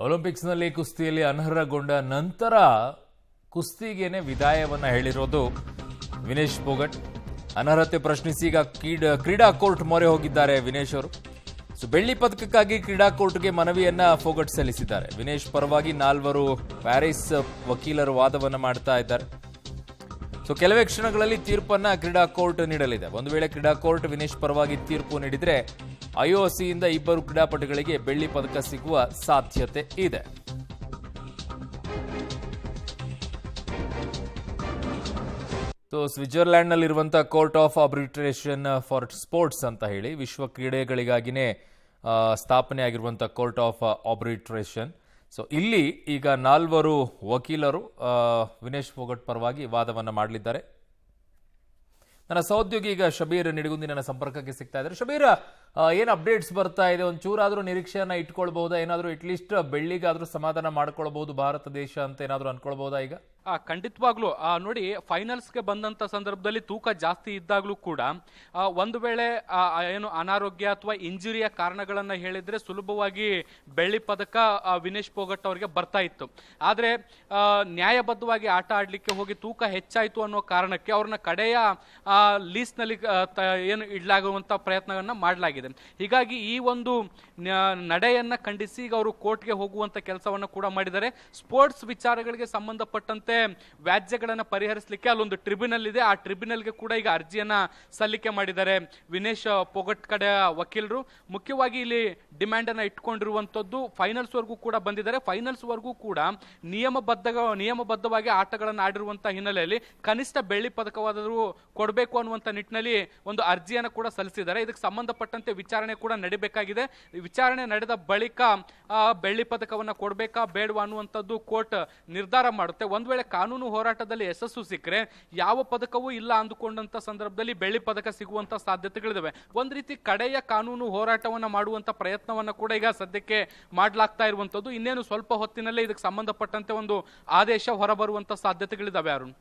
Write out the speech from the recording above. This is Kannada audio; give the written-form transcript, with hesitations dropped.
ಒಲಿಂಪಿಕ್ಸ್ನಲ್ಲಿ ಕುಸ್ತಿಯಲ್ಲಿ ಅನರ್ಹಗೊಂಡ ನಂತರ ಕುಸ್ತಿಗೇನೆ ವಿದಾಯವನ್ನ ಹೇಳಿರೋದು ವಿನೇಶ್ ಫೋಗಟ್. ಅನರ್ಹತೆ ಪ್ರಶ್ನಿಸಿ ಈಗ ಕ್ರೀಡಾ ಕೋರ್ಟ್ ಮೊರೆ ಹೋಗಿದ್ದಾರೆ ವಿನೇಶ್ ಅವರು. ಬೆಳ್ಳಿ ಪದಕಕ್ಕಾಗಿ ಕ್ರೀಡಾ ಕೋರ್ಟ್ಗೆ ಮನವಿಯನ್ನ ಫೋಗಟ್ ಸಲ್ಲಿಸಿದ್ದಾರೆ. ವಿನೇಶ್ ಪರವಾಗಿ 4 ಪ್ಯಾರಿಸ್ ವಕೀಲರು ವಾದವನ್ನ ಮಾಡ್ತಾ ಇದ್ದಾರೆ. ಕೆಲವೇ ಕ್ಷಣಗಳಲ್ಲಿ ತೀರ್ಪನ್ನ ಕ್ರೀಡಾ ಕೋರ್ಟ್ ನೀಡಲಿದೆ. ಒಂದು ವೇಳೆ ಕ್ರೀಡಾ ಕೋರ್ಟ್ ವಿನೇಶ್ ಪರವಾಗಿ ತೀರ್ಪು ನೀಡಿದ್ರೆ ಐಒಸಿಯಿಂದ 2 ಕ್ರೀಡಾಪಟುಗಳಿಗೆ ಬೆಳ್ಳಿ ಪದಕ ಸಿಗುವ ಸಾಧ್ಯತೆ ಇದೆ. ಸ್ವಿಟ್ಜರ್ಲ್ಯಾಂಡ್ನಲ್ಲಿರುವಂತಹ court of arbitration for sports ಅಂತ ಹೇಳಿ ವಿಶ್ವ ಕ್ರೀಡೆಗಳಿಗಾಗಿನೇ ಸ್ಥಾಪನೆ ಆಗಿರುವಂತಹ ಕೋರ್ಟ್ ಆಫ್ ಆರ್ಬಿಟ್ರೇಷನ್. ಇಲ್ಲಿ ಈಗ 4 ವಕೀಲರು ವಿನೇಶ್ ಫೋಗಟ್ ಪರವಾಗಿ ವಾದವನ್ನ ಮಾಡಲಿದ್ದಾರೆ. ನನ್ನ ಸಹೋದ್ಯೋಗಿ ಈಗ ಶಬೀರ್ ನಿಡಗುಂದಿ ನನ್ನ ಸಂಪರ್ಕಕ್ಕೆ ಸಿಗ್ತಾ ಇದ್ದಾರೆ. ಶಬೀರ್, ಏನು ಅಪ್ಡೇಟ್ಸ್ ಬರ್ತಾ ಇದೆ? ಒಂಚೂರಾದ್ರೂ ನಿರೀಕ್ಷೆಯನ್ನ ಇಟ್ಕೊಳ್ಬಹುದಾ? ಏನಾದ್ರೂ ಅಟ್ಲೀಸ್ಟ್ ಬೆಳ್ಳಿಗಾದ್ರೂ ಸಮಾಧಾನ ಮಾಡ್ಕೊಳ್ಬಹುದು ಭಾರತ ದೇಶ ಅಂತ ಏನಾದ್ರೂ ಅನ್ಕೊಳ್ಬಹುದಾ ಈಗ? ಖಂಡಿತವಾಗ್ಲೂ ನೋಡಿ, ಫೈನಲ್ಸ್ಗೆ ಬಂದಂತ ಸಂದರ್ಭದಲ್ಲಿ ತೂಕ ಜಾಸ್ತಿ ಇದ್ದಾಗ್ಲೂ ಕೂಡ ಒಂದು ವೇಳೆ ಏನು ಅನಾರೋಗ್ಯ ಅಥವಾ ಇಂಜುರಿಯ ಕಾರಣಗಳನ್ನ ಹೇಳಿದ್ರೆ ಸುಲಭವಾಗಿ ಬೆಳ್ಳಿ ಪದಕ ವಿನೇಶ್ ಫೋಗಟ್ ಅವರಿಗೆ ಬರ್ತಾ ಇತ್ತು. ಆದ್ರೆ ನ್ಯಾಯಬದ್ಧವಾಗಿ ಆಟ ಆಡ್ಲಿಕ್ಕೆ ಹೋಗಿ ತೂಕ ಹೆಚ್ಚಾಯ್ತು ಅನ್ನೋ ಕಾರಣಕ್ಕೆ ಅವ್ರನ್ನ ಕಡೆಯ ಲೀಸ್ಟ್ ನಲ್ಲಿ ಏನು ಇಡ್ಲಾಗುವಂತ ಪ್ರಯತ್ನವನ್ನ ಮಾಡಲಾಗಿದೆ. ಹೀಗಾಗಿ ಈ ಒಂದು ನಡೆಯನ್ನ ಖಂಡಿಸಿ ಈಗ ಅವರು ಕೋರ್ಟ್ಗೆ ಹೋಗುವಂತ ಕೆಲಸವನ್ನ ಕೂಡ ಮಾಡಿದ್ದಾರೆ. ಸ್ಪೋರ್ಟ್ಸ್ ವಿಚಾರಗಳಿಗೆ ಸಂಬಂಧಪಟ್ಟಂತೆ ವ್ಯಾಜ್ಯಗಳನ್ನ ಪರಿಹರಿಸಲಿಕ್ಕೆ ಅಲ್ಲೊಂದು ಟ್ರಿಬ್ಯುನಲ್ ಇದೆ. ಆ ಟ್ರಿಬ್ಯುನಲ್ಗೆ ಕೂಡ ಈಗ ಅರ್ಜಿಯನ್ನ ಸಲ್ಲಿಕೆ ಮಾಡಿದ್ದಾರೆ ವಿನೇಶ್ ಫೋಗಟ್ ಕಡೆ ವಕೀಲರು. ಮುಖ್ಯವಾಗಿ ಇಲ್ಲಿ ಡಿಮ್ಯಾಂಡ್ ಅನ್ನ ಇಟ್ಕೊಂಡಿರುವಂತದ್ದು ಫೈನಲ್ಸ್ ವರೆಗೂ ಕೂಡ ಬಂದಿದ್ದಾರೆ. ಫೈನಲ್ಸ್ ವರೆಗೂ ಕೂಡ ನಿಯಮಬದ್ಧವಾಗಿ ಆಟಗಳನ್ನು ಆಡಿರುವಂತಹ ಹಿನ್ನೆಲೆಯಲ್ಲಿ ಕನಿಷ್ಠ ಬೆಳ್ಳಿ ಪದಕವಾದರೂ ಕೊಡಬೇಕು ಅನ್ನುವಂತ ನಿಟ್ಟಿನಲ್ಲಿ ಒಂದು ಅರ್ಜಿಯನ್ನು ಕೂಡ ಸಲ್ಲಿಸಿದ್ದಾರೆ. ಇದಕ್ಕೆ ಸಂಬಂಧಪಟ್ಟಂತೆ ವಿಚಾರಣೆ ಕೂಡ ನಡೀಬೇಕಾಗಿದೆ. ವಿಚಾರಣೆ ನಡೆದ ಬಳಿಕ ಬೆಳ್ಳಿ ಪದಕವನ್ನ ಕೊಡಬೇಕಾ ಬೇಡವಾ ಅನ್ನುವಂಥದ್ದು ಕೋರ್ಟ್ ನಿರ್ಧಾರ ಮಾಡುತ್ತೆ. ಒಂದ್ ವೇಳೆ ಕಾನೂನು ಹೋರಾಟದಲ್ಲಿ ಯಶಸ್ಸು ಸಿಕ್ಕರೆ ಯಾವ ಪದಕವೂ ಇಲ್ಲ ಅಂದುಕೊಂಡಂತ ಸಂದರ್ಭದಲ್ಲಿ ಬೆಳ್ಳಿ ಪದಕ ಸಿಗುವಂತ ಸಾಧ್ಯತೆಗಳಿದಾವೆ. ಒಂದ್ ರೀತಿ ಕಡೆಯ ಕಾನೂನು ಹೋರಾಟವನ್ನ ಮಾಡುವಂತ ಪ್ರಯತ್ನವನ್ನ ಕೂಡ ಈಗ ಸದ್ಯಕ್ಕೆ ಮಾಡಲಾಗ್ತಾ ಇರುವಂತದ್ದು. ಇನ್ನೇನು ಸ್ವಲ್ಪ ಹೊತ್ತಿನಲ್ಲೇ ಇದಕ್ಕೆ ಸಂಬಂಧಪಟ್ಟಂತೆ ಒಂದು ಆದೇಶ ಹೊರಬರುವಂತ ಸಾಧ್ಯತೆಗಳಿದಾವೆ. ಅರುಣ್.